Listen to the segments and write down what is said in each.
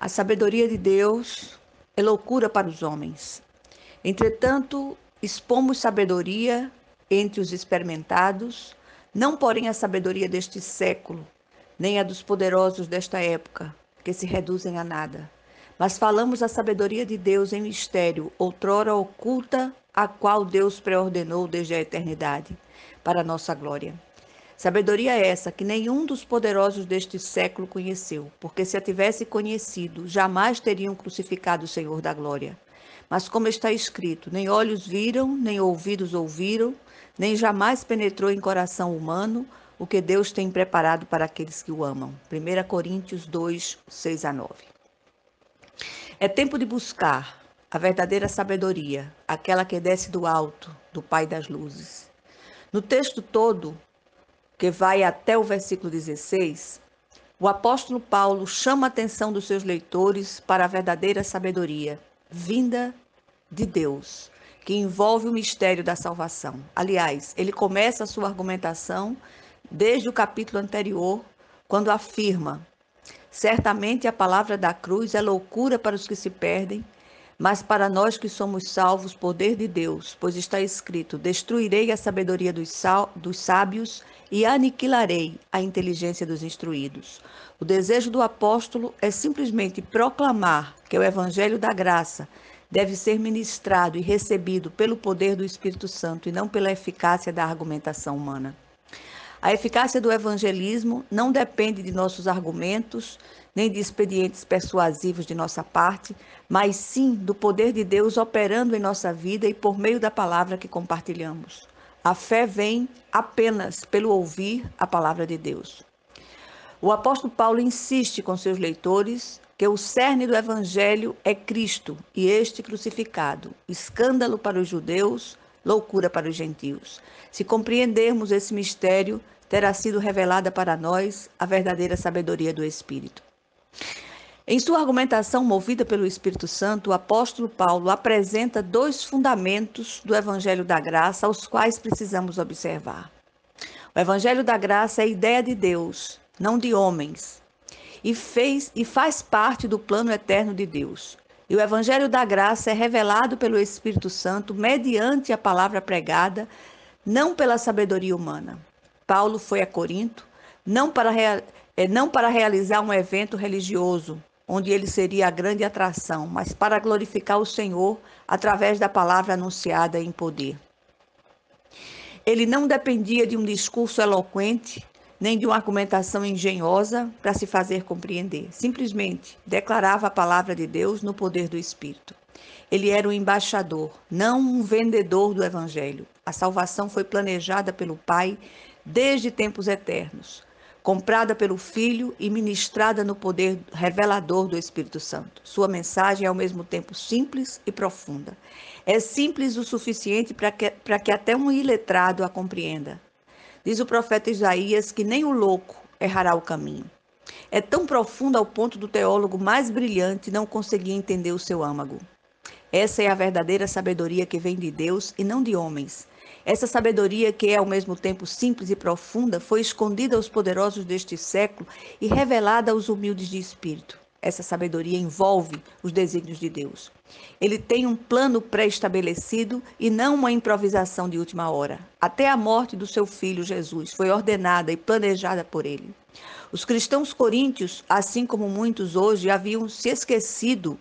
A sabedoria de Deus é loucura para os homens. Entretanto, expomos sabedoria entre os experimentados, não porém a sabedoria deste século, nem a dos poderosos desta época, que se reduzem a nada. Mas falamos a sabedoria de Deus em mistério, outrora oculta, a qual Deus preordenou desde a eternidade, para a nossa glória. Sabedoria essa que nenhum dos poderosos deste século conheceu, porque se a tivesse conhecido, jamais teriam crucificado o Senhor da glória. Mas como está escrito, nem olhos viram, nem ouvidos ouviram, nem jamais penetrou em coração humano o que Deus tem preparado para aqueles que o amam. 1 Coríntios 2, 6 a 9. É tempo de buscar a verdadeira sabedoria, aquela que desce do alto, do Pai das luzes. No texto todo, que vai até o versículo 16, o apóstolo Paulo chama a atenção dos seus leitores para a verdadeira sabedoria, vinda de Deus, que envolve o mistério da salvação. Aliás, ele começa a sua argumentação desde o capítulo anterior, quando afirma: certamente a palavra da cruz é loucura para os que se perdem, mas para nós que somos salvos, poder de Deus, pois está escrito: destruirei a sabedoria dos sábios e aniquilarei a inteligência dos instruídos. O desejo do apóstolo é simplesmente proclamar que o evangelho da graça deve ser ministrado e recebido pelo poder do Espírito Santo e não pela eficácia da argumentação humana. A eficácia do evangelismo não depende de nossos argumentos, nem de expedientes persuasivos de nossa parte, mas sim do poder de Deus operando em nossa vida e por meio da palavra que compartilhamos. A fé vem apenas pelo ouvir a palavra de Deus. O apóstolo Paulo insiste com seus leitores que o cerne do evangelho é Cristo e este crucificado, escândalo para os judeus, loucura para os gentios. Se compreendermos esse mistério, terá sido revelada para nós a verdadeira sabedoria do Espírito. Em sua argumentação movida pelo Espírito Santo, o apóstolo Paulo apresenta dois fundamentos do Evangelho da Graça, aos quais precisamos observar. O Evangelho da Graça é a ideia de Deus, não de homens, e faz parte do plano eterno de Deus. E o Evangelho da Graça é revelado pelo Espírito Santo mediante a palavra pregada, não pela sabedoria humana. Paulo foi a Corinto, não para realizar um evento religioso, onde ele seria a grande atração, mas para glorificar o Senhor através da palavra anunciada em poder. Ele não dependia de um discurso eloquente, nem de uma argumentação engenhosa para se fazer compreender. Simplesmente declarava a palavra de Deus no poder do Espírito. Ele era um embaixador, não um vendedor do Evangelho. A salvação foi planejada pelo Pai desde tempos eternos, comprada pelo Filho e ministrada no poder revelador do Espírito Santo. Sua mensagem é ao mesmo tempo simples e profunda. É simples o suficiente para que até um iletrado a compreenda. Diz o profeta Isaías que nem o louco errará o caminho. É tão profunda ao ponto do teólogo mais brilhante não conseguir entender o seu âmago. Essa é a verdadeira sabedoria que vem de Deus e não de homens. Essa sabedoria, que é ao mesmo tempo simples e profunda, foi escondida aos poderosos deste século e revelada aos humildes de espírito. Essa sabedoria envolve os desígnios de Deus. Ele tem um plano pré-estabelecido e não uma improvisação de última hora. Até a morte do seu filho Jesus foi ordenada e planejada por ele. Os cristãos coríntios, assim como muitos hoje, haviam se esquecido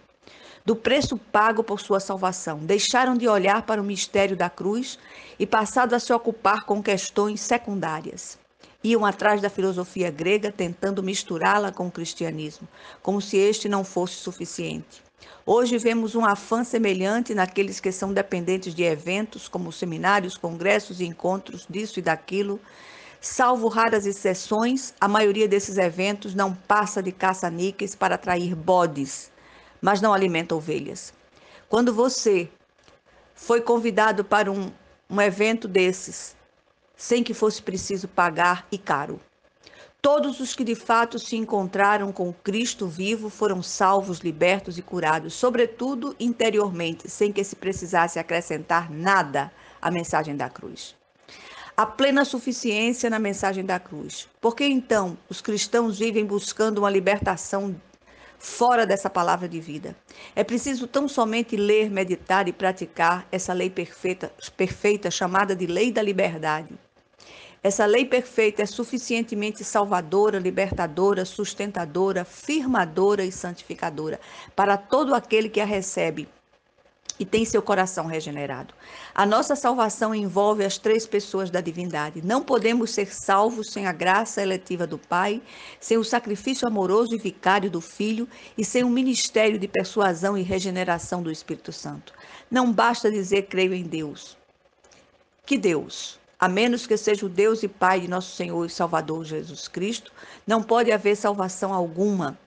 do preço pago por sua salvação. Deixaram de olhar para o mistério da cruz e passado a se ocupar com questões secundárias. Iam atrás da filosofia grega, tentando misturá-la com o cristianismo, como se este não fosse suficiente. Hoje vemos um afã semelhante naqueles que são dependentes de eventos, como seminários, congressos e encontros disso e daquilo. Salvo raras exceções, a maioria desses eventos não passa de caça-níqueis para atrair bodes, mas não alimenta ovelhas. Quando você foi convidado para um evento desses, sem que fosse preciso pagar e caro, todos os que de fato se encontraram com Cristo vivo foram salvos, libertos e curados, sobretudo interiormente, sem que se precisasse acrescentar nada à mensagem da cruz. Há plena suficiência na mensagem da cruz. Por que então os cristãos vivem buscando uma libertação fora dessa palavra de vida. É preciso tão somente ler, meditar e praticar essa lei perfeita chamada de lei da liberdade. Essa lei perfeita é suficientemente salvadora, libertadora, sustentadora, firmadora e santificadora para todo aquele que a recebe e tem seu coração regenerado. A nossa salvação envolve as três pessoas da divindade. Não podemos ser salvos sem a graça eletiva do Pai, sem o sacrifício amoroso e vicário do Filho e sem o ministério de persuasão e regeneração do Espírito Santo. Não basta dizer creio em Deus. Que Deus? A menos que seja o Deus e Pai de nosso Senhor e Salvador Jesus Cristo, não pode haver salvação alguma.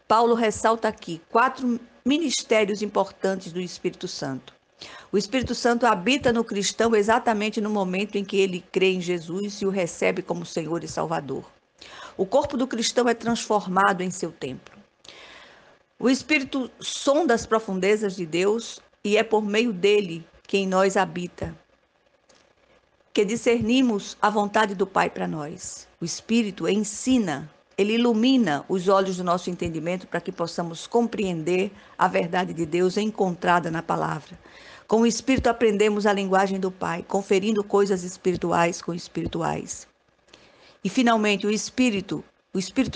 Paulo ressalta aqui 4 ministérios importantes do Espírito Santo. O Espírito Santo habita no cristão exatamente no momento em que ele crê em Jesus e o recebe como Senhor e Salvador. O corpo do cristão é transformado em seu templo. O Espírito sonda as profundezas de Deus e é por meio dele que em nós habita, que discernimos a vontade do Pai para nós. O Espírito ensina, ele ilumina os olhos do nosso entendimento para que possamos compreender a verdade de Deus encontrada na palavra. Com o Espírito aprendemos a linguagem do Pai, conferindo coisas espirituais com espirituais. E finalmente o Espírito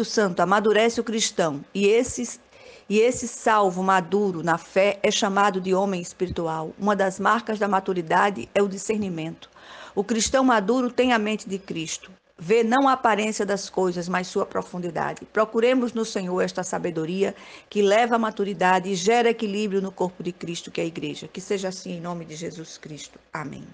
Santo amadurece o cristão e esse salvo maduro na fé é chamado de homem espiritual. Uma das marcas da maturidade é o discernimento. O cristão maduro tem a mente de Cristo. Vê não a aparência das coisas, mas sua profundidade. Procuremos no Senhor esta sabedoria que leva à maturidade e gera equilíbrio no corpo de Cristo, que é a igreja. Que seja assim em nome de Jesus Cristo. Amém.